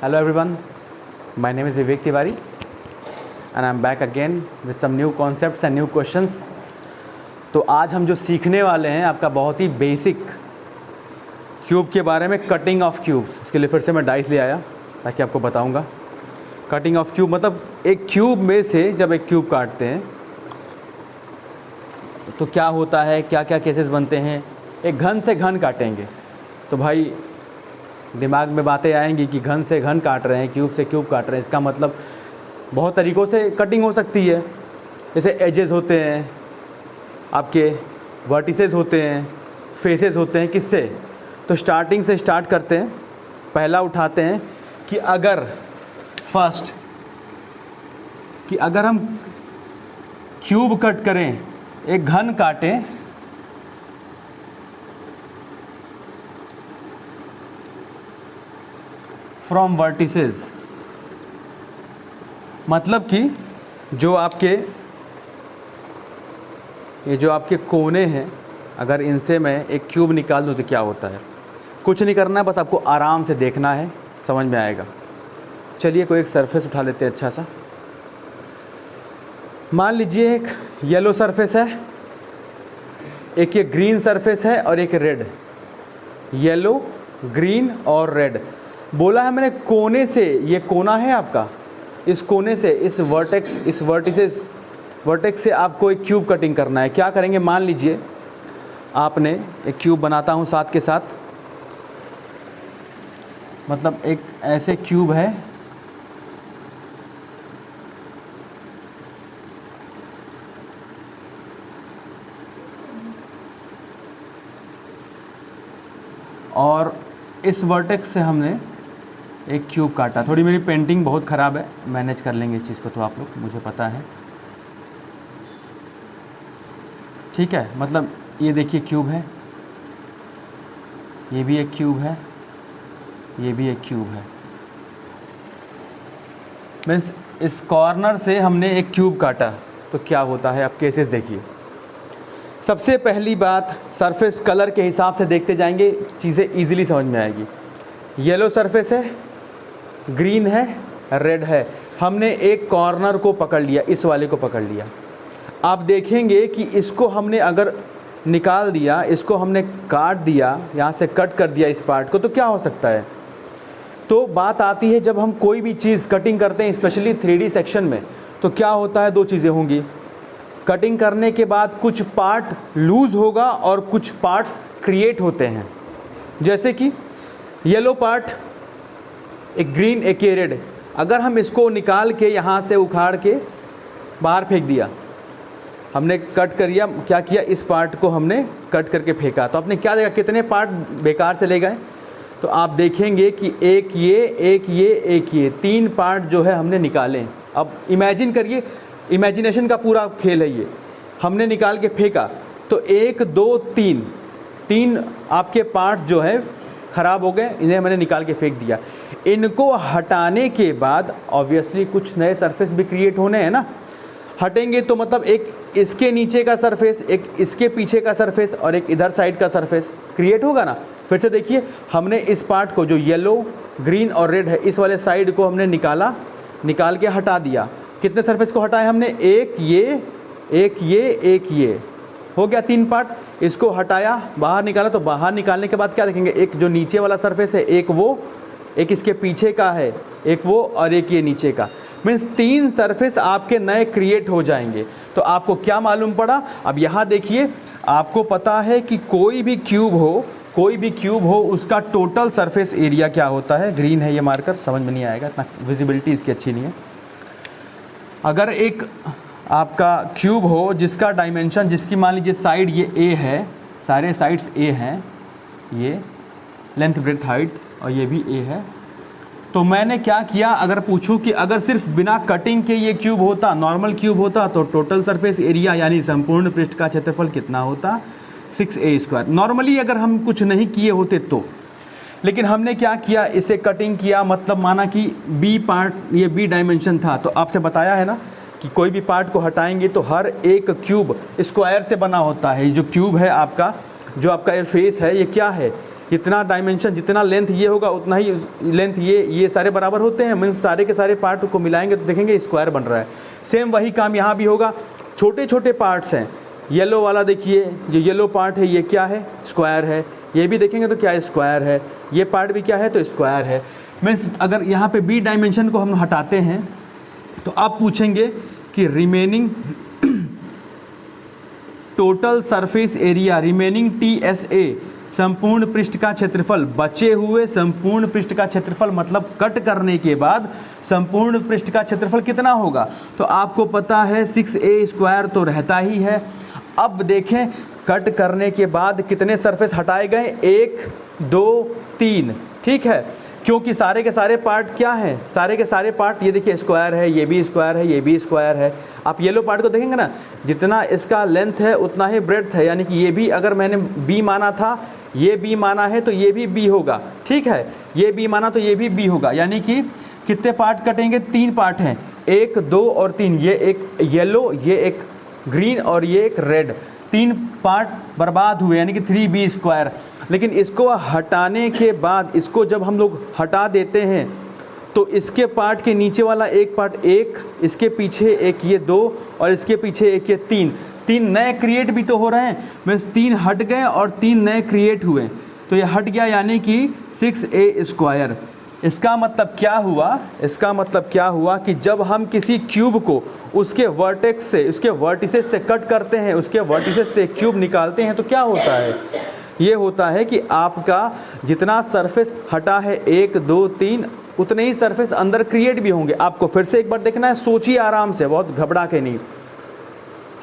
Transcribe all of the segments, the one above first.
Hello everyone, my name is Vivek Tiwari and I am back again with some new concepts and new questions. तो आज हम जो सीखने वाले हैं आपका बहुत ही बेसिक क्यूब के बारे में, कटिंग ऑफ क्यूब्स। उसके लिए फिर से मैं डाइस ले आया ताकि आपको बताऊंगा। कटिंग ऑफ क्यूब मतलब एक क्यूब में से जब एक क्यूब काटते हैं तो क्या होता है, क्या क्या केसेस बनते हैं। एक घन से घन काटेंगे तो भाई दिमाग में बातें आएंगी कि घन से घन काट रहे हैं, क्यूब से क्यूब काट रहे हैं। इसका मतलब बहुत तरीक़ों से कटिंग हो सकती है। जैसे एजेस होते हैं, आपके वर्टिसेस होते हैं, फेसेस होते हैं। किससे? तो स्टार्टिंग से स्टार्ट करते हैं। पहला उठाते हैं कि अगर हम क्यूब कट करें, एक घन काटें, फ्रॉम वर्टिसेस, मतलब कि जो आपके कोने हैं, अगर इनसे मैं एक क्यूब निकाल दूं तो क्या होता है। कुछ नहीं करना है, बस आपको आराम से देखना है, समझ में आएगा। चलिए कोई एक सरफेस उठा लेते हैं अच्छा सा। मान लीजिए एक येलो सरफेस है, एक ये ग्रीन सरफेस है और एक रेड। येलो, ग्रीन और रेड बोला है मैंने। कोने से, ये कोना है आपका, इस कोने से, इस वर्टेक्स से आपको एक क्यूब कटिंग करना है। क्या करेंगे? मान लीजिए आपने एक क्यूब बनाता हूँ साथ के साथ, मतलब एक ऐसे क्यूब है, और इस वर्टेक्स से हमने एक क्यूब काटा। थोड़ी मेरी पेंटिंग बहुत ख़राब है, मैनेज कर लेंगे इस चीज़ को तो आप लोग, मुझे पता है। ठीक है, मतलब ये देखिए क्यूब है, ये भी एक क्यूब है, ये भी एक क्यूब है। मीन्स इस कॉर्नर से हमने एक क्यूब काटा तो क्या होता है, आप केसेस देखिए। सबसे पहली बात, सरफेस कलर के हिसाब से देखते जाएंगे, चीज़ें इजीली समझ में आएगी। येलो सरफेस है, ग्रीन है, रेड है। हमने एक कॉर्नर को पकड़ लिया, इस वाले को पकड़ लिया। आप देखेंगे कि इसको हमने अगर निकाल दिया, इसको हमने काट दिया, यहाँ से कट कर दिया इस पार्ट को, तो क्या हो सकता है। तो बात आती है जब हम कोई भी चीज़ कटिंग करते हैं, स्पेशली 3D सेक्शन में, तो क्या होता है, दो चीज़ें होंगी। कटिंग करने के बाद कुछ पार्ट लूज़ होगा और कुछ पार्ट्स क्रिएट होते हैं। जैसे कि येलो पार्ट, एक ग्रीन, एक ये रेड। अगर हम इसको निकाल के यहाँ से उखाड़ के बाहर फेंक दिया, हमने कट कर दिया, क्या किया, इस पार्ट को हमने कट करके फेंका, तो आपने क्या देखा, कितने पार्ट बेकार चले गए। तो आप देखेंगे कि एक ये 3 पार्ट जो है हमने निकाले। अब इमेजिन करिए, इमेजिनेशन का पूरा खेल है ये। हमने निकाल के फेंका तो 1 2 3 आपके पार्ट जो है ख़राब हो गए, इन्हें मैंने निकाल के फेंक दिया। इनको हटाने के बाद ऑब्वियसली कुछ नए सरफेस भी क्रिएट होने हैं ना। हटेंगे तो मतलब एक इसके नीचे का सरफेस, एक इसके पीछे का सरफेस और एक इधर साइड का सरफेस क्रिएट होगा ना। फिर से देखिए, हमने इस पार्ट को जो येलो, ग्रीन और रेड है, इस वाले साइड को हमने निकाल के हटा दिया। कितने सरफेस को हटाए हमने? एक ये हो गया 3 पार्ट। इसको हटाया, बाहर निकाला, तो बाहर निकालने के बाद क्या देखेंगे, एक जो नीचे वाला सरफेस है, एक वो, एक इसके पीछे का है, एक वो और एक ये नीचे का। मीन्स 3 सरफेस आपके नए क्रिएट हो जाएंगे। तो आपको क्या मालूम पड़ा? अब यहाँ देखिए, आपको पता है कि कोई भी क्यूब हो उसका टोटल सरफेस एरिया क्या होता है। ग्रीन है ये मार्कर, समझ में नहीं आएगा, इतना विजिबिलिटी इसकी अच्छी नहीं है। अगर एक आपका क्यूब हो जिसका डायमेंशन, जिसकी मान लीजिए साइड ये ए है, सारे साइड्स ए हैं, ये लेंथ ब्रेड्थ हाइट, और ये भी ए है, तो मैंने क्या किया, अगर पूछूं कि अगर सिर्फ बिना कटिंग के ये क्यूब होता, नॉर्मल क्यूब होता, तो टोटल सरफेस एरिया यानी संपूर्ण पृष्ठ का क्षेत्रफल कितना होता? 6a²। नॉर्मली अगर हम कुछ नहीं किए होते तो, लेकिन हमने क्या किया, इसे कटिंग किया, मतलब माना कि बी पार्ट, ये बी डायमेंशन था। तो आपसे बताया है ना कि कोई भी पार्ट को हटाएंगे तो हर एक क्यूब स्क्वायर से बना होता है। जो क्यूब है आपका, जो आपका ये फेस है, ये क्या है, कितना डायमेंशन, जितना लेंथ ये होगा उतना ही लेंथ ये सारे बराबर होते हैं, मीन्स सारे के सारे पार्ट को मिलाएंगे तो देखेंगे स्क्वायर बन रहा है। सेम वही काम यहाँ भी होगा। छोटे छोटे पार्ट्स हैं, येलो वाला देखिए, ये येलो पार्ट है, ये क्या है, स्क्वायर है। ये भी देखेंगे तो क्या है, स्क्वायर है। ये पार्ट भी क्या है, तो स्क्वायर है। मीन्स अगर यहाँ पे बी डायमेंशन को हम हटाते हैं तो आप पूछेंगे कि remaining total surface area, remaining TSA, संपूर्ण पृष्ठ का क्षेत्रफल, बचे हुए संपूर्ण पृष्ठ का क्षेत्रफल, मतलब कट करने के बाद संपूर्ण पृष्ठ का क्षेत्रफल कितना होगा। तो आपको पता है 6A² तो रहता ही है। अब देखें कट करने के बाद कितने सरफेस हटाए गए, 1 2 3, ठीक है, क्योंकि सारे के सारे पार्ट क्या हैं, सारे के सारे पार्ट ये देखिए स्क्वायर है, ये भी स्क्वायर है, ये भी स्क्वायर है। आप येलो पार्ट को देखेंगे ना, जितना इसका लेंथ है उतना ही ब्रेड्थ है, यानी कि ये भी अगर मैंने बी माना था, ये बी माना है तो ये भी बी होगा, ठीक है, ये बी माना तो ये भी बी होगा। यानी कि कितने पार्ट कटेंगे, 3 पार्ट हैं, 1 2 और 3, ये एक येलो, ये एक ग्रीन और ये एक रेड, 3 पार्ट बर्बाद हुए, यानी कि 3B²। लेकिन इसको हटाने के बाद, इसको जब हम लोग हटा देते हैं तो इसके पार्ट के नीचे वाला एक पार्ट 1, इसके पीछे एक ये 2 और इसके पीछे एक ये 3 नए क्रिएट भी तो हो रहे हैं। मीन्स 3 हट गए और 3 नए क्रिएट हुए, तो ये हट गया, यानी कि 6A²। इसका मतलब क्या हुआ, इसका मतलब क्या हुआ कि जब हम किसी क्यूब को उसके वर्टेक्स से, उसके वर्टिसेस से कट करते हैं, उसके वर्टिसेस से क्यूब निकालते हैं, तो क्या होता है, ये होता है कि आपका जितना सरफेस हटा है 1 2 3, उतने ही सरफेस अंदर क्रिएट भी होंगे। आपको फिर से एक बार देखना है, सोचिए आराम से, बहुत घबरा के नहीं।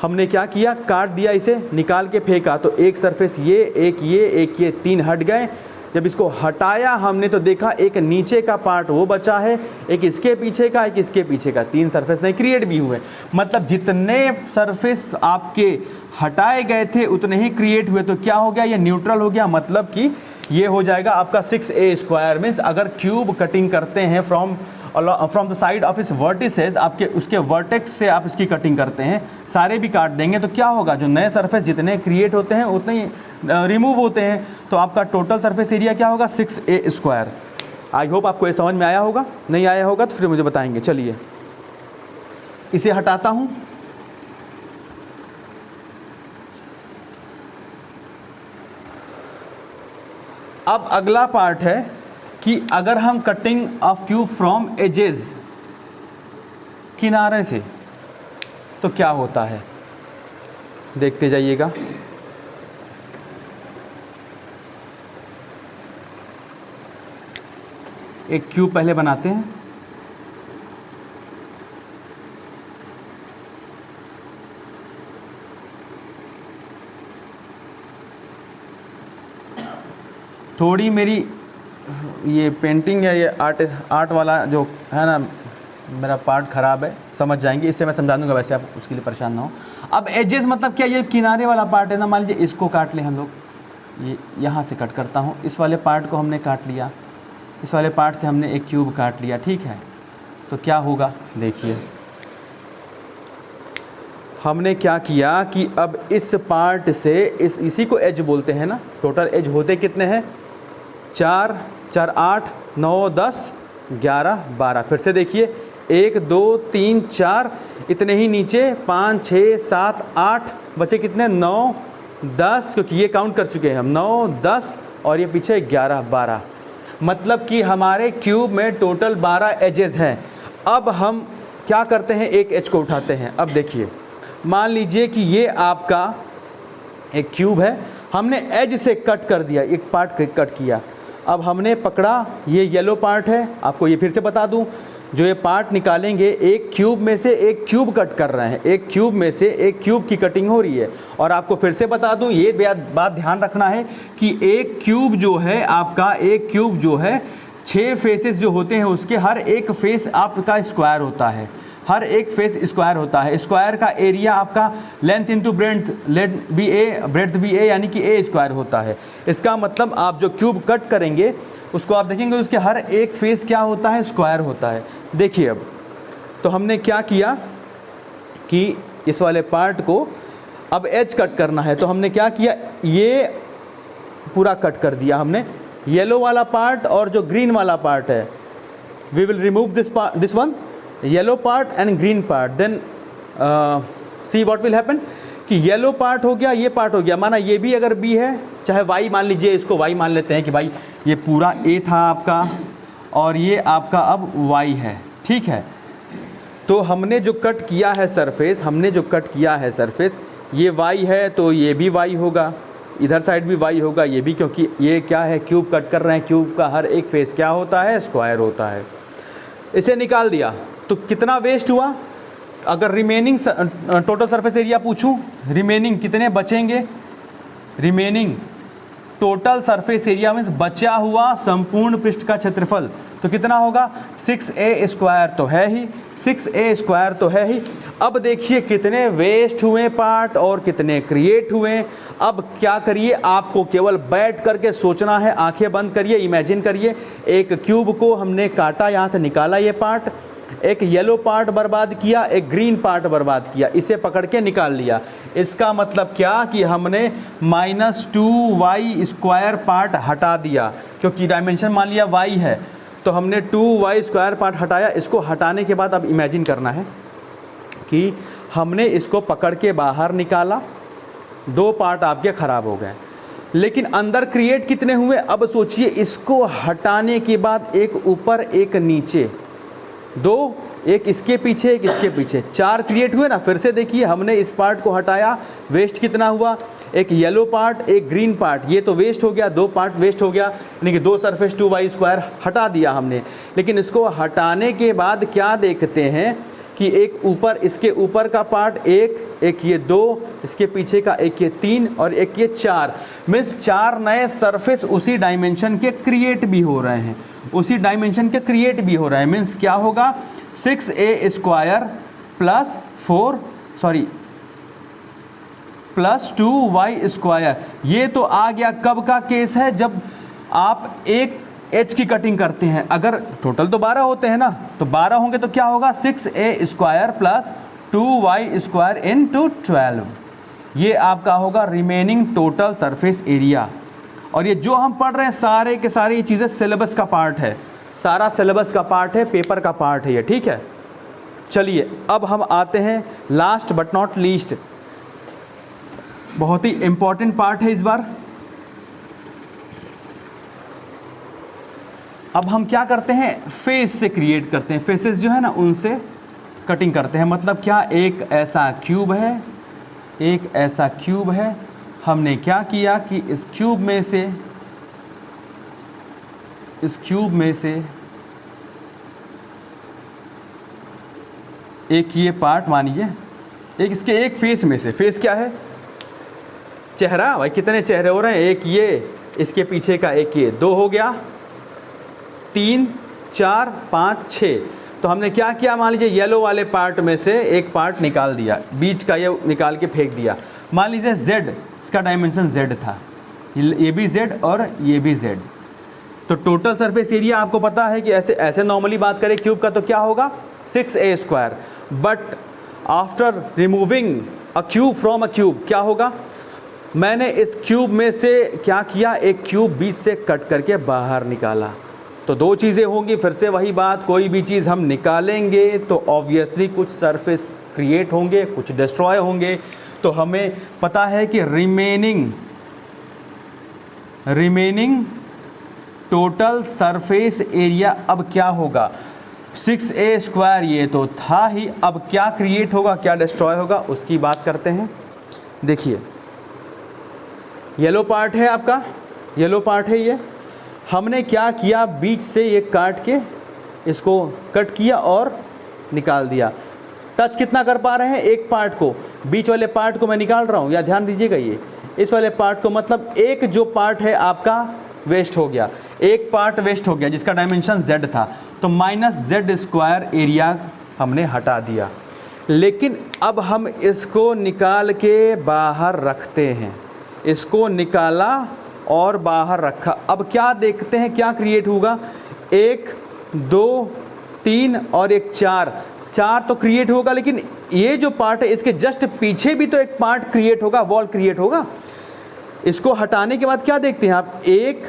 हमने क्या किया, काट दिया, इसे निकाल के फेंका, तो एक सरफेस ये, एक ये 3 हट गए। जब इसको हटाया हमने तो देखा एक नीचे का पार्ट वो बचा है, एक इसके पीछे का, एक इसके पीछे का, 3 सरफेस नहीं क्रिएट भी हुए। मतलब जितने सरफेस आपके हटाए गए थे उतने ही क्रिएट हुए, तो क्या हो गया, ये न्यूट्रल हो गया। मतलब कि ये हो जाएगा आपका 6A²। मीन्स अगर क्यूब कटिंग करते हैं फ्रॉम द साइड ऑफ इस वर्टिसेस, आपके उसके वर्टेक्स से आप इसकी कटिंग करते हैं, सारे भी काट देंगे तो क्या होगा, जो नए सरफेस जितने क्रिएट होते हैं उतने ही रिमूव होते हैं, तो आपका टोटल सरफेस एरिया क्या होगा, 6A²। आई होप आपको ये समझ में आया होगा, नहीं आया होगा तो फिर मुझे बताएंगे। चलिए इसे हटाता हूँ। अब अगला पार्ट है कि अगर हम cutting of cube from edges, किनारे से, तो क्या होता है, देखते जाइएगा। एक क्यूब पहले बनाते हैं। थोड़ी मेरी ये पेंटिंग या ये आर्ट वाला जो है ना, मेरा पार्ट ख़राब है, समझ जाएंगे, इससे मैं समझा दूंगा, वैसे आप उसके लिए परेशान ना हो। अब एजेस मतलब क्या, ये किनारे वाला पार्ट है ना, मान लीजिए इसको काट लें हम लोग, ये यहाँ से कट करता हूँ, इस वाले पार्ट को हमने काट लिया, इस वाले पार्ट से हमने एक क्यूब काट लिया, ठीक है, तो क्या होगा, देखिए हमने क्या किया कि अब इस पार्ट से इसी को एज बोलते हैं ना, टोटल एज होते कितने हैं, 4 4 8 9 10 11 12। फिर से देखिए 1 2 3 4, इतने ही नीचे 5 6 7 8, बचे कितने, 9 10, क्योंकि ये काउंट कर चुके हैं हम, 9 10 और ये पीछे 11 12। मतलब कि हमारे क्यूब में टोटल 12 एजेस हैं। अब हम क्या करते हैं, एक एज को उठाते हैं। अब देखिए मान लीजिए कि ये आपका एक क्यूब है, हमने एज से कट कर दिया, एक पार्ट कट किया। अब हमने पकड़ा, ये येलो पार्ट है, आपको ये फिर से बता दूं, जो ये पार्ट निकालेंगे, एक क्यूब में से एक क्यूब कट कर रहे हैं, एक क्यूब में से एक क्यूब की कटिंग हो रही है। और आपको फिर से बता दूं, ये बात ध्यान रखना है कि एक क्यूब जो है आपका, एक क्यूब जो है 6 फेसेस जो होते हैं, उसके हर एक फेस आपका स्क्वायर होता है, हर एक फेस स्क्वायर होता है। स्क्वायर का एरिया आपका लेंथ इंटू ब्रेड्थ भी ए, यानी कि A² होता है। इसका मतलब आप जो क्यूब कट करेंगे उसको आप देखेंगे, उसके हर एक फेस क्या होता है, स्क्वायर होता है। देखिए अब तो हमने क्या किया कि इस वाले पार्ट को अब एज कट करना है, तो हमने क्या किया, ये पूरा कट कर दिया हमने, येलो वाला पार्ट और जो ग्रीन वाला पार्ट है, we will remove this one, yellow part and green part, then see what will happen कि येलो पार्ट हो गया, ये पार्ट हो गया, माना ये भी अगर बी है, चाहे वाई मान लीजिए, इसको वाई मान लेते हैं कि भाई ये पूरा ए था आपका और ये आपका अब वाई है, ठीक है। तो हमने जो कट किया है सरफेस, ये वाई है तो ये भी वाई होगा, इधर साइड भी वाई होगा, ये भी, क्योंकि ये क्या है, क्यूब कट कर रहे हैं, क्यूब का हर एक फेस क्या होता है, स्क्वायर होता है। इसे निकाल दिया तो कितना वेस्ट हुआ, अगर रिमेनिंग टोटल सरफेस एरिया पूछूं, रिमेनिंग कितने बचेंगे, रिमेनिंग टोटल सरफेस एरिया में बचा हुआ संपूर्ण पृष्ठ का क्षेत्रफल तो कितना होगा, 6a स्क्वायर तो है ही, 6a स्क्वायर तो है ही। अब देखिए कितने वेस्ट हुए पार्ट और कितने क्रिएट हुए। अब क्या करिए, आपको केवल बैठ करके सोचना है, आंखें बंद करिए, इमेजिन करिए, एक क्यूब को हमने काटा, यहाँ से निकाला ये पार्ट, एक येलो पार्ट बर्बाद किया, एक ग्रीन पार्ट बर्बाद किया, इसे पकड़ के निकाल लिया। इसका मतलब क्या कि हमने -2y स्क्वायर पार्ट हटा दिया, क्योंकि डायमेंशन मान लिया y है, तो हमने 2y स्क्वायर पार्ट हटाया। इसको हटाने के बाद अब इमेजिन करना है कि हमने इसको पकड़ के बाहर निकाला, 2 पार्ट आपके ख़राब हो गए, लेकिन अंदर क्रिएट कितने हुए। अब सोचिए, इसको हटाने के बाद एक ऊपर एक नीचे, 2, एक इसके पीछे एक इसके पीछे, 4 क्रिएट हुए ना। फिर से देखिए, हमने इस पार्ट को हटाया, वेस्ट कितना हुआ, एक येलो पार्ट एक ग्रीन पार्ट, ये तो वेस्ट हो गया, 2 पार्ट वेस्ट हो गया, यानी कि 2 सरफेस 2y स्क्वायर हटा दिया हमने। लेकिन इसको हटाने के बाद क्या देखते हैं कि एक ऊपर, इसके ऊपर का पार्ट एक ये 2, इसके पीछे का एक ये 3 और एक ये 4, मीन्स 4 नए सरफेस उसी डायमेंशन के क्रिएट भी हो रहे हैं, उसी डायमेंशन के क्रिएट भी हो रहे हैं। मीन्स क्या होगा, 6a square plus 2y square. ये तो आ गया कब का केस है, जब आप एक एच की कटिंग करते हैं। अगर टोटल तो 12 होते हैं ना, तो 12 होंगे तो क्या होगा, 6a square plus 2y square into 12, ये आपका होगा रिमेनिंग टोटल सरफेस एरिया। और ये जो हम पढ़ रहे हैं सारे के सारे ये चीज़ें सिलेबस का पार्ट है, सारा सिलेबस का पार्ट है, पेपर का पार्ट है ये, ठीक है। चलिए अब हम आते हैं लास्ट बट नॉट लीस्ट, बहुत ही इम्पॉर्टेंट पार्ट है इस बार। अब हम क्या करते हैं, फेस से क्रिएट करते हैं, फेसेस जो है ना उनसे कटिंग करते हैं। मतलब क्या, एक ऐसा क्यूब है, हमने क्या किया कि इस क्यूब में से एक ये पार्ट मानिए, एक इसके एक फेस में से, फेस क्या है, चेहरा, भाई कितने चेहरे हो रहे हैं, एक ये, इसके पीछे का एक ये, 2 हो गया, 3 4 5 6। तो हमने क्या किया, मान लीजिए येलो वाले पार्ट में से एक पार्ट निकाल दिया, बीच का ये निकाल के फेंक दिया। मान लीजिए z, इसका डायमेंशन z था, ये भी z और ये भी z। तो टोटल सरफेस एरिया आपको पता है कि ऐसे नॉर्मली बात करें क्यूब का तो क्या होगा, 6a square. But after removing a cube from a cube क्या होगा, मैंने इस क्यूब में से क्या किया, एक क्यूब बीच से कट करके बाहर निकाला। तो 2 चीज़ें होंगी, फिर से वही बात, कोई भी चीज़ हम निकालेंगे तो ऑब्वियसली कुछ सरफेस क्रिएट होंगे, कुछ डिस्ट्रॉय होंगे। तो हमें पता है कि रिमेनिंग टोटल सरफेस एरिया अब क्या होगा, 6a स्क्वायर, ये तो था ही। अब क्या क्रिएट होगा, क्या डिस्ट्रॉय होगा, उसकी बात करते हैं। देखिए येलो पार्ट है आपका, येलो पार्ट है ये, हमने क्या किया, बीच से ये काट के इसको कट किया और निकाल दिया। टच कितना कर पा रहे हैं, एक पार्ट को, बीच वाले पार्ट को मैं निकाल रहा हूँ, या ध्यान दीजिएगा ये इस वाले पार्ट को, मतलब एक जो पार्ट है आपका वेस्ट हो गया, एक पार्ट वेस्ट हो गया जिसका डायमेंशन z था, तो -z स्क्वायर एरिया हमने हटा दिया। लेकिन अब हम इसको निकाल के बाहर रखते हैं, इसको निकाला और बाहर रखा। अब क्या देखते हैं, क्या क्रिएट होगा, 1 2 3 और एक 4 तो क्रिएट होगा, लेकिन ये जो पार्ट है इसके जस्ट पीछे भी तो एक पार्ट क्रिएट होगा, वॉल क्रिएट होगा। इसको हटाने के बाद क्या देखते हैं आप, 1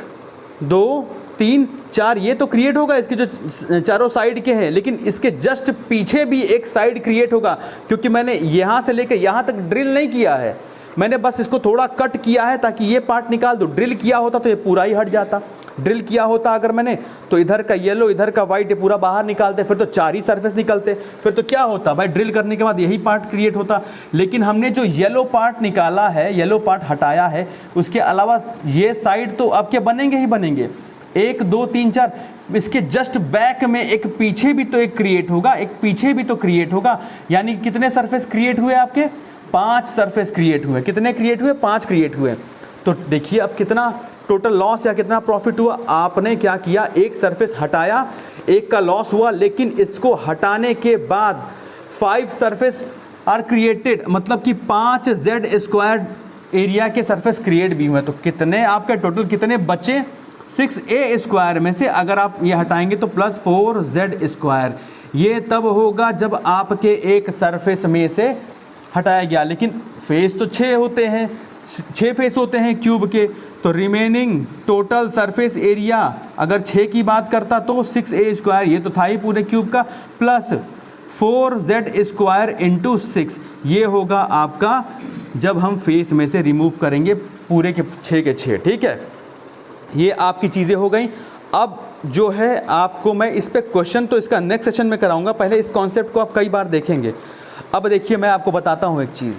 2 3 4 ये तो क्रिएट होगा, इसके जो चारों साइड के हैं, लेकिन इसके जस्ट पीछे भी एक साइड क्रिएट होगा, क्योंकि मैंने यहाँ से लेकर यहाँ तक ड्रिल नहीं किया है, मैंने बस इसको थोड़ा कट किया है ताकि ये पार्ट निकाल दूँ। ड्रिल किया होता तो ये पूरा ही हट जाता, ड्रिल किया होता अगर मैंने तो इधर का येलो इधर का वाइट ये पूरा बाहर निकालते, फिर तो 4 ही सरफेस निकलते, फिर तो क्या होता भाई, ड्रिल करने के बाद यही पार्ट क्रिएट होता। लेकिन हमने जो येलो पार्ट निकाला है, येलो पार्ट हटाया है, उसके अलावा ये साइड तो आपके बनेंगे ही बनेंगे, 1 2 3 4, इसके जस्ट बैक में एक पीछे भी तो एक क्रिएट होगा, एक पीछे भी तो क्रिएट होगा, यानी कितने सरफेस क्रिएट हुए आपके, 5 सरफेस क्रिएट हुए। कितने क्रिएट हुए, 5 क्रिएट हुए। तो देखिए अब कितना टोटल लॉस या कितना प्रॉफिट हुआ। आपने क्या किया, एक सरफेस हटाया, एक का लॉस हुआ, लेकिन इसको हटाने के बाद 5 सरफेस आर क्रिएटेड, मतलब कि 5z² एरिया के सरफेस क्रिएट भी हुए। तो कितने आपके टोटल कितने बचे, 6a² में से अगर आप ये हटाएंगे तो +4z²। ये तब होगा जब आपके एक सरफेस में से हटाया गया, लेकिन फेस तो 6 होते हैं, 6 फेस होते हैं क्यूब के, तो रिमेनिंग टोटल सरफेस एरिया अगर 6 की बात करता तो 6a², ये तो था ही पूरे क्यूब का, प्लस 4z² इंटू 6, ये होगा आपका जब हम फेस में से रिमूव करेंगे पूरे के 6 के 6। ठीक है, ये आपकी चीज़ें हो गई। अब जो है आपको मैं इस पर क्वेश्चन तो इसका नेक्स्ट सेशन में कराऊंगा, पहले इस कॉन्सेप्ट को आप कई बार देखेंगे। अब देखिए मैं आपको बताता हूँ एक चीज़,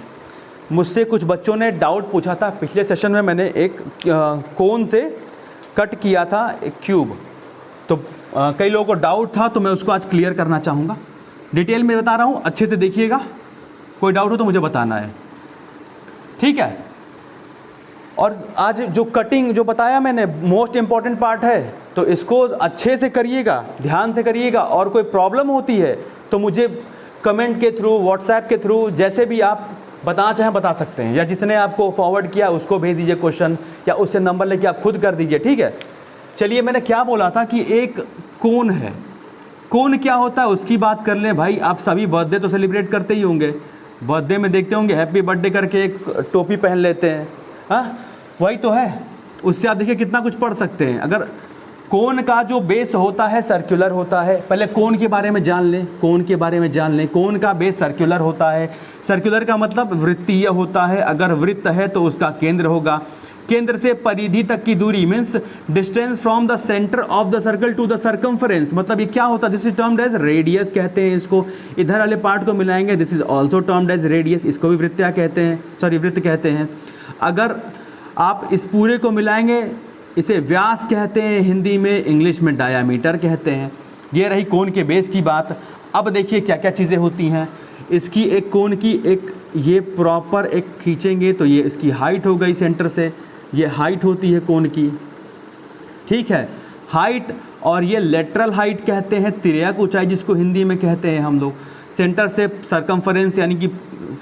मुझसे कुछ बच्चों ने डाउट पूछा था, पिछले सेशन में मैंने एक कोन से कट किया था एक क्यूब, तो कई लोगों को डाउट था, तो मैं उसको आज क्लियर करना चाहूँगा। डिटेल में बता रहा हूँ, अच्छे से देखिएगा, कोई डाउट हो तो मुझे बताना है, ठीक है। और आज जो कटिंग जो बताया मैंने मोस्ट इम्पॉर्टेंट पार्ट है, तो इसको अच्छे से करिएगा, ध्यान से करिएगा, और कोई प्रॉब्लम होती है तो मुझे कमेंट के थ्रू, व्हाट्सएप के थ्रू, जैसे भी आप बताना चाहें बता सकते हैं, या जिसने आपको फॉरवर्ड किया उसको भेज दीजिए क्वेश्चन, या उससे नंबर लेके आप खुद कर दीजिए, ठीक है। चलिए मैंने क्या बोला था कि एक कोन है, कोन क्या होता है उसकी बात कर लें। भाई आप सभी बर्थडे तो सेलिब्रेट करते ही होंगे, बर्थडे में देखते होंगे हैप्पी बर्थडे करके एक टोपी पहन लेते हैं, हाँ वही तो है, उससे आप देखिए कितना कुछ पढ़ सकते हैं। अगर कोन का जो बेस होता है सर्कुलर होता है, पहले कोन के बारे में जान लें, कोन के बारे में जान लें। कोन का बेस सर्कुलर होता है, सर्कुलर का मतलब वृत्तीय होता है, अगर वृत्त है तो उसका केंद्र होगा, केंद्र से परिधि तक की दूरी means distance from the centre of the circle to the circumference, मतलब ये क्या होता है, this is termed as radius कहते हैं इसको। इधर वाले पार्ट को मिलाएंगे, this is also termed as radius, इसको भी वृत्तीय कहते हैं, सॉरी वृत्त कहते हैं। अगर आप इस पूरे को मिलाएंगे, इसे व्यास कहते हैं हिंदी में, इंग्लिश में डायामीटर कहते हैं। ये रही कोन के बेस की बात। अब देखिए क्या क्या चीज़ें होती हैं इसकी, एक कोन की एक ये प्रॉपर एक खींचेंगे तो ये इसकी हाइट हो गई सेंटर से, ये हाइट होती है कोन की, ठीक है, हाइट। और ये लेटरल हाइट कहते हैं, तिर्यक ऊंचाई जिसको हिंदी में कहते हैं हम लोग। सेंटर से सरकमफरेंस यानी कि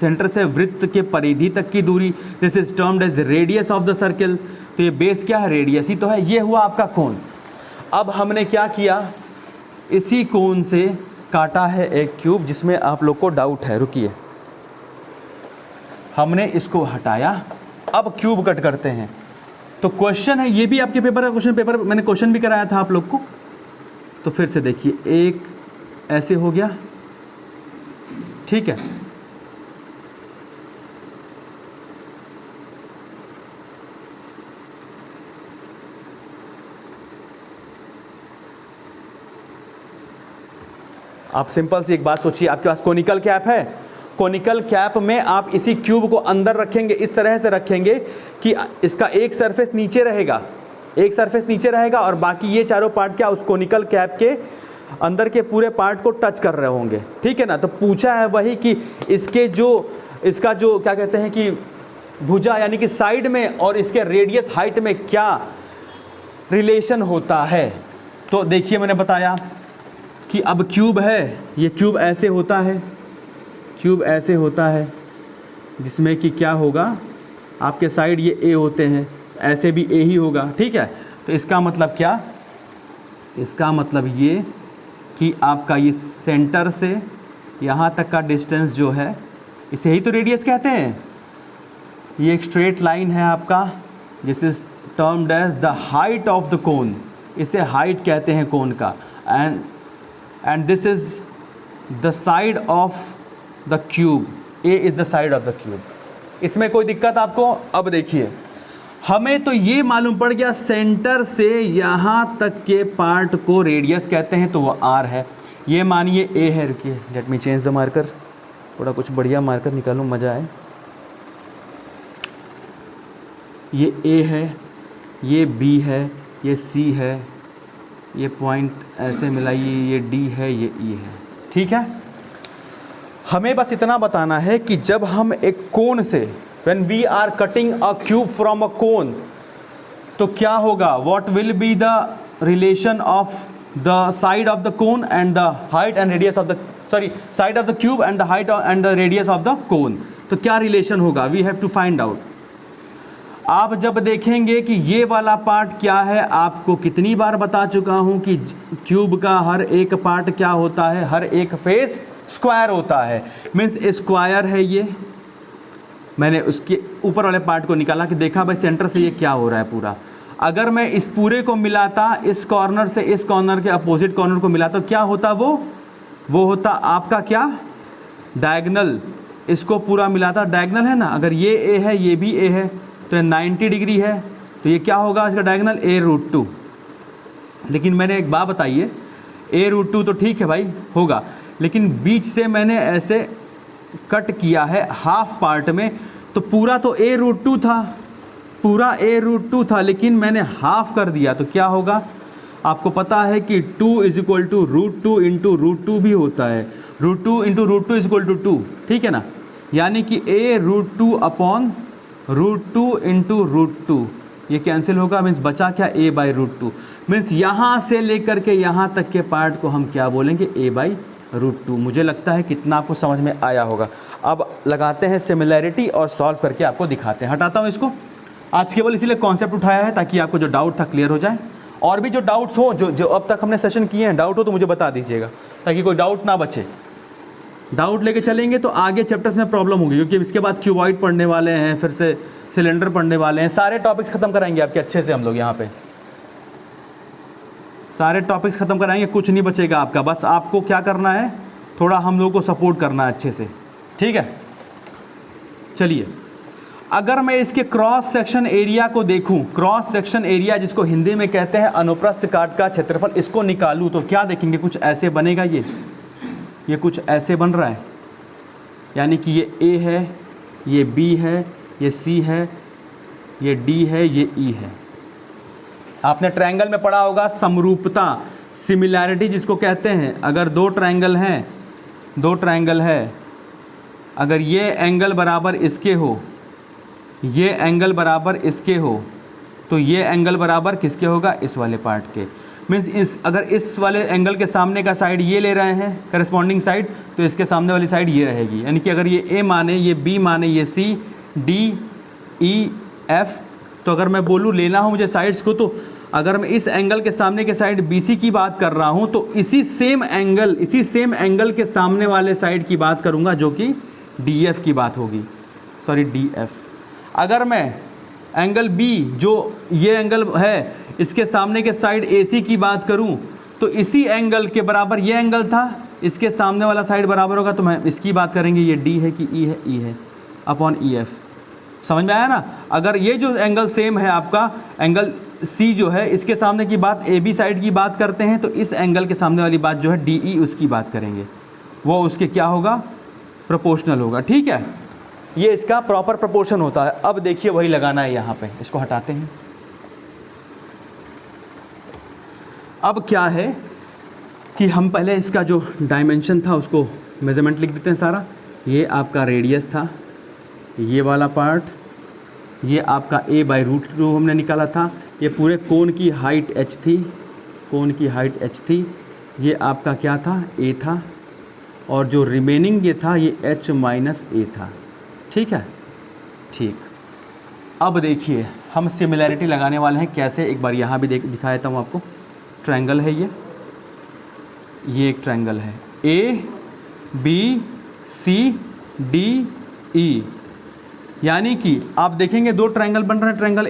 सेंटर से वृत्त के परिधि तक की दूरी, this is termed as radius of the circle. तो ये बेस क्या है, रेडियस ही तो है। ये हुआ आपका कोन। अब हमने क्या किया, इसी कोन से काटा है एक क्यूब जिसमें आप लोग को डाउट है, रुकिए, हमने इसको हटाया, अब क्यूब कट करते हैं। तो क्वेश्चन है, ये भी आपके पेपर का क्वेश्चन, पेपर मैंने क्वेश्चन भी कराया था आप लोग को। तो फिर से देखिए, एक ऐसे हो गया, ठीक है, आप सिंपल सी एक बात सोचिए, आपके पास कोनिकल कैप है, कोनिकल कैप में आप इसी क्यूब को अंदर रखेंगे, इस तरह से रखेंगे कि इसका एक सरफेस नीचे रहेगा, एक सरफेस नीचे रहेगा, और बाकी ये चारों पार्ट क्या उस कोनिकल कैप के अंदर के पूरे पार्ट को टच कर रहे होंगे, ठीक है ना। तो पूछा है वही कि इसके जो इसका जो क्या कहते हैं कि भुजा यानी कि साइड में और इसके रेडियस हाइट में क्या रिलेशन होता है। तो देखिए मैंने बताया कि अब क्यूब है, ये क्यूब ऐसे होता है, क्यूब ऐसे होता है, जिसमें कि क्या होगा, आपके साइड ये ए होते हैं, ऐसे भी ए ही होगा, ठीक है। तो इसका मतलब क्या, इसका मतलब ये कि आपका ये सेंटर से यहाँ तक का डिस्टेंस जो है, इसे ही तो रेडियस कहते हैं। ये एक स्ट्रेट लाइन है आपका, this is termed as the height of the cone, इसे हाइट कहते हैं कोन का, and this is the side of the cube, A is the side of the cube. इसमें कोई दिक्कत आपको? अब देखिए, हमें तो ये मालूम पड़ गया सेंटर से यहाँ तक के पार्ट को रेडियस कहते हैं, तो वो आर है। ये मानिए ए है, रुकिए let me change the marker, थोड़ा कुछ बढ़िया मार्कर निकालूं, मज़ा आए। ये ए है, ये बी है, ये सी है, ये पॉइंट ऐसे मिलाइए, ये डी है, ये ई है, ठीक है। हमें बस इतना बताना है कि जब हम एक कोन से, when we are cutting a cube from a cone, तो क्या होगा, what will be the relation of the side of the cone and the height and radius of the, sorry, side of the cube and the height and the radius of the cone, तो क्या relation होगा, we have to find out। आप जब देखेंगे कि ये वाला part क्या है, आपको कितनी बार बता चुका हूँ कि क्यूब का हर एक पार्ट क्या होता है, हर एक फेस स्क्वायर होता है, मीन्स स्क्वायर है। ये मैंने उसके ऊपर वाले पार्ट को निकाला कि देखा भाई सेंटर से ये क्या हो रहा है पूरा। अगर मैं इस पूरे को मिलाता, इस कॉर्नर से इस कॉर्नर के अपोजिट कॉर्नर को मिलाता, तो क्या होता, वो होता आपका क्या, डायगनल। इसको पूरा मिलाता, डायगनल है ना, अगर ये ए है, ये भी ए है, तो ये 90 डिग्री है, तो ये क्या होगा इसका डायगनल, a√2। लेकिन मैंने एक बात बताइए, a√2 तो ठीक है भाई होगा, लेकिन बीच से मैंने ऐसे कट किया है हाफ पार्ट में, तो पूरा तो a√2 था, पूरा a√2 था, लेकिन मैंने हाफ कर दिया, तो क्या होगा, आपको पता है कि 2 = √2 × √2 भी होता है, √2 × √2 = 2, ठीक है ना। यानी कि a√2 अपॉन √2 × √2, ये कैंसिल होगा, मीन्स बचा क्या, a/√2। मीन्स यहाँ से लेकर के यहाँ तक के पार्ट को हम क्या बोलेंगे, a/√2। मुझे लगता है कितना आपको समझ में आया होगा। अब लगाते हैं सिमिलैरिटी और सॉल्व करके आपको दिखाते हैं। हटाता हूँ इसको, आज केवल इसीलिए कॉन्सेप्ट उठाया है ताकि आपको जो डाउट था क्लियर हो जाए। और भी जो डाउट्स हो, जो अब तक हमने सेशन किए हैं, डाउट हो तो मुझे बता दीजिएगा ताकि कोई डाउट ना बचे। डाउट लेके चलेंगे तो आगे चैप्टर्स में प्रॉब्लम होगी, क्योंकि इसके बाद क्यूबॉइड पढ़ने वाले हैं, फिर से सिलेंडर पढ़ने वाले हैं, सारे टॉपिक्स ख़त्म कराएंगे आपके अच्छे से हम लोग यहाँ पे, सारे टॉपिक्स ख़त्म कराएंगे, कुछ नहीं बचेगा आपका। बस आपको क्या करना है, थोड़ा हम लोगों को सपोर्ट करना है अच्छे से, ठीक है। चलिए, अगर मैं इसके क्रॉस सेक्शन एरिया को देखूं, क्रॉस सेक्शन एरिया जिसको हिंदी में कहते हैं अनुप्रस्थ काट का क्षेत्रफल, इसको निकालूं तो क्या देखेंगे, कुछ ऐसे बनेगा। ये कुछ ऐसे बन रहा है, यानी कि ये ए है, ये बी है, ये सी है, ये डी है, ये ई है। आपने ट्रायंगल में पढ़ा होगा समरूपता, सिमिलैरिटी जिसको कहते हैं। अगर दो ट्रायंगल है, अगर ये एंगल बराबर इसके हो, ये एंगल बराबर इसके हो, तो ये एंगल बराबर किसके होगा, इस वाले पार्ट के। मीन्स अगर इस वाले एंगल के सामने का साइड ये ले रहे हैं करस्पॉन्डिंग साइड, तो इसके सामने वाली साइड ये रहेगी। यानी कि अगर ये ए माने, ये बी माने, ये सी, डी, ई, एफ, तो अगर मैं बोलूँ लेना हो मुझे साइड्स को, तो अगर मैं इस एंगल के सामने के साइड BC की बात कर रहा हूँ, तो इसी सेम एंगल के सामने वाले साइड की बात करूँगा, जो कि DF की बात होगी, सॉरी DF। अगर मैं एंगल B, जो ये एंगल है, इसके सामने के साइड AC की बात करूं, तो इसी एंगल के बराबर ये एंगल था, इसके सामने वाला साइड बराबर होगा, तो मैं इसकी बात करेंगे, ये D है कि E है, E है अपॉन EF। समझ में आया ना। अगर ये जो एंगल सेम है आपका एंगल C जो है, इसके सामने की बात AB साइड की बात करते हैं, तो इस एंगल के सामने वाली बात जो है DE, उसकी बात करेंगे, वो उसके क्या होगा, प्रोपोर्शनल होगा, ठीक है। ये इसका प्रॉपर प्रोपोर्शन होता है। अब देखिए वही लगाना है यहाँ पे, इसको हटाते हैं। अब क्या है कि हम पहले इसका जो डायमेंशन था उसको मेजरमेंट लिख देते हैं सारा। ये आपका रेडियस था, ये वाला पार्ट, ये आपका a/√2 हमने निकाला था, ये पूरे कोन की हाइट h थी, ये आपका क्या था, a था, और जो रिमेनिंग ये था ये h - a था, ठीक है। ठीक, अब देखिए हम सिमिलैरिटी लगाने वाले हैं कैसे, एक बार यहाँ भी दिखा देता हूँ आपको। ट्रायंगल है ये एक ट्रायंगल है, ABCDE, यानी कि आप देखेंगे दो ट्रायंगल बन रहे हैं, ट्रायंगल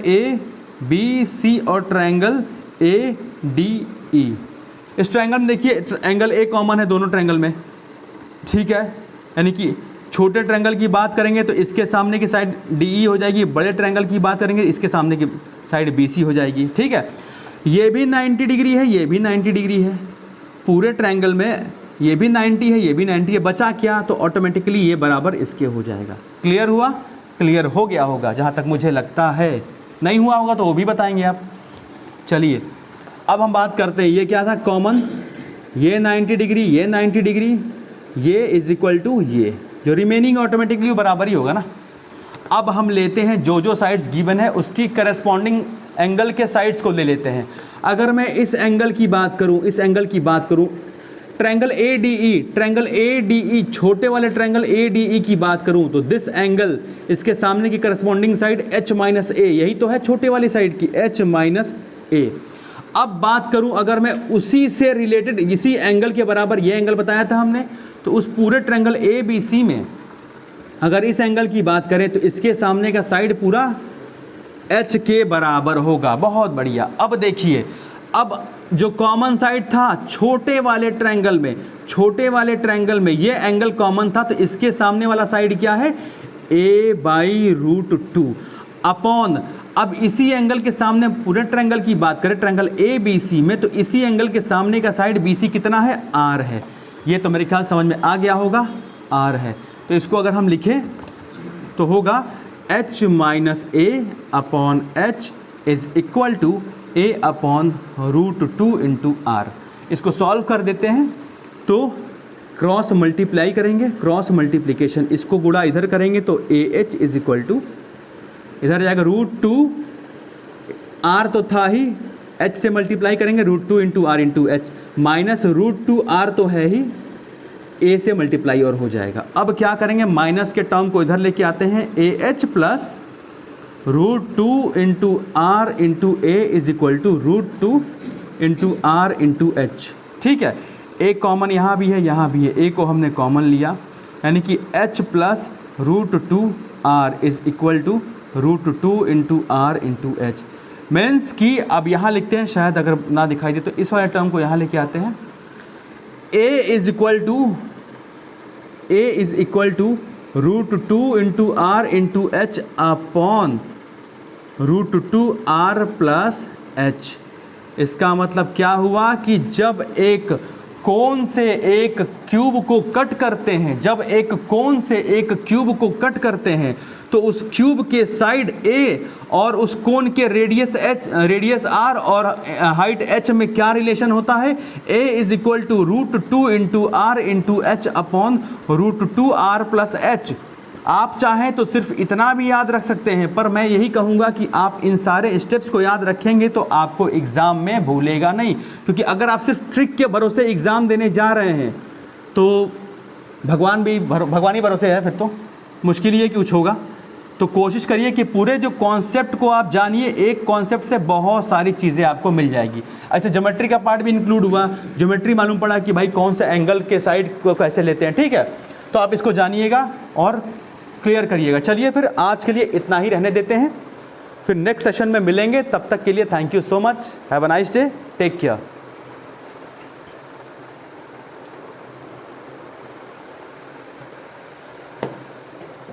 BC और ट्रायंगल ADE। इस ट्रायंगल में देखिए एंगल A कॉमन है दोनों ट्रायंगल में, ठीक है, यानी कि छोटे ट्रायंगल की बात करेंगे तो इसके सामने की साइड DE हो जाएगी, बड़े ट्रायंगल की बात करेंगे इसके सामने की साइड BC हो जाएगी, ठीक है। ये भी 90 डिग्री है, ये भी 90 डिग्री है, पूरे ट्रायंगल में ये भी 90 है, ये भी 90 है, बचा क्या, तो ऑटोमेटिकली ये बराबर इसके हो जाएगा। क्लियर हुआ? क्लियर हो गया होगा जहाँ तक मुझे लगता है, नहीं हुआ होगा तो वो भी बताएंगे आप। चलिए अब हम बात करते हैं, ये क्या था कॉमन, ये 90 डिग्री, ये 90 डिग्री, ये इज इक्वल टू ये, जो रिमेनिंग ऑटोमेटिकली वो बराबर ही होगा ना। अब हम लेते हैं जो साइड्स गिवन है उसकी करस्पॉन्डिंग एंगल के साइड्स को ले लेते हैं। अगर मैं इस एंगल की बात करूं, इस एंगल की बात करूं, ट्रायंगल ADE, छोटे वाले ट्रायंगल ADE की बात करूं तो दिस एंगल, इसके सामने की करस्पॉन्डिंग साइड H-A, यही तो है छोटे वाली साइड की H-A। अब बात करूं अगर मैं उसी से रिलेटेड, इसी एंगल के बराबर ये एंगल बताया था हमने, तो उस पूरे ट्रायंगल ABC में अगर इस एंगल की बात करें तो इसके सामने का साइड पूरा H के बराबर होगा। बहुत बढ़िया। अब देखिए, अब जो कॉमन साइड था छोटे वाले ट्रायंगल में, ये एंगल कॉमन था, तो इसके सामने वाला साइड क्या है, A/√2 अपॉन, अब इसी एंगल के सामने पूरे ट्रायंगल की बात करें, ट्रायंगल ABC में, तो इसी एंगल के सामने का साइड BC कितना है, R है। ये तो मेरे ख्याल समझ में आ गया होगा, R है। तो इसको अगर हम लिखें तो होगा H-A upon H is equal to A/√2 into R। इसको सॉल्व कर देते हैं तो क्रॉस मल्टीप्लाई करेंगे, क्रॉस मल्टीप्लिकेशन, इसको गुणा इधर करेंगे तो AH इज इक्वल टू, इधर जाएगा √2, R तो था ही, H से मल्टीप्लाई करेंगे √2 into R into H, minus √2R तो है ही, A से मल्टीप्लाई और हो जाएगा। अब क्या करेंगे, माइनस के टर्म को इधर लेके आते हैं, AH plus √2 into R into A is equal to √2 into R into H, ठीक है। A कॉमन यहाँ भी है, यहाँ भी है, A को हमने कॉमन लिया, यानी कि H plus √2R is equal to √2 into R into H। Means कि अब यहाँ लिखते हैं, शायद अगर ना दिखाई दे तो इस वाले टर्म को यहाँ लेके आते हैं, A is equal to √2 into R into H upon √2R plus H। इसका मतलब क्या हुआ कि जब एक कोण से एक क्यूब को कट करते हैं, जब एक कोण से एक क्यूब को कट करते हैं, तो उस क्यूब के साइड A और उस कोण के रेडियस R और हाइट H में क्या रिलेशन होता है, A is equal to √2 into R into H upon √2R plus H। आप चाहें तो सिर्फ इतना भी याद रख सकते हैं, पर मैं यही कहूँगा कि आप इन सारे स्टेप्स को याद रखेंगे तो आपको एग्ज़ाम में भूलेगा नहीं, क्योंकि अगर आप सिर्फ ट्रिक के भरोसे एग्ज़ाम देने जा रहे हैं तो भगवान ही भरोसे है, फिर तो मुश्किल ही कुछ होगा। तो कोशिश करिए कि पूरे जो कॉन्सेप्ट को आप जानिए, एक कॉन्सेप्ट से बहुत सारी चीज़ें आपको मिल जाएगी। ऐसे ज्योमेट्री का पार्ट भी इंक्लूड हुआ, ज्योमेट्री मालूम पड़ा कि भाई कौन से एंगल के साइड को कैसे लेते हैं, ठीक है। तो आप इसको जानिएगा और क्लियर करिएगा। चलिए फिर आज के लिए इतना ही रहने देते हैं, फिर नेक्स्ट सेशन में मिलेंगे। तब तक के लिए thank you so much, have a nice day, take care.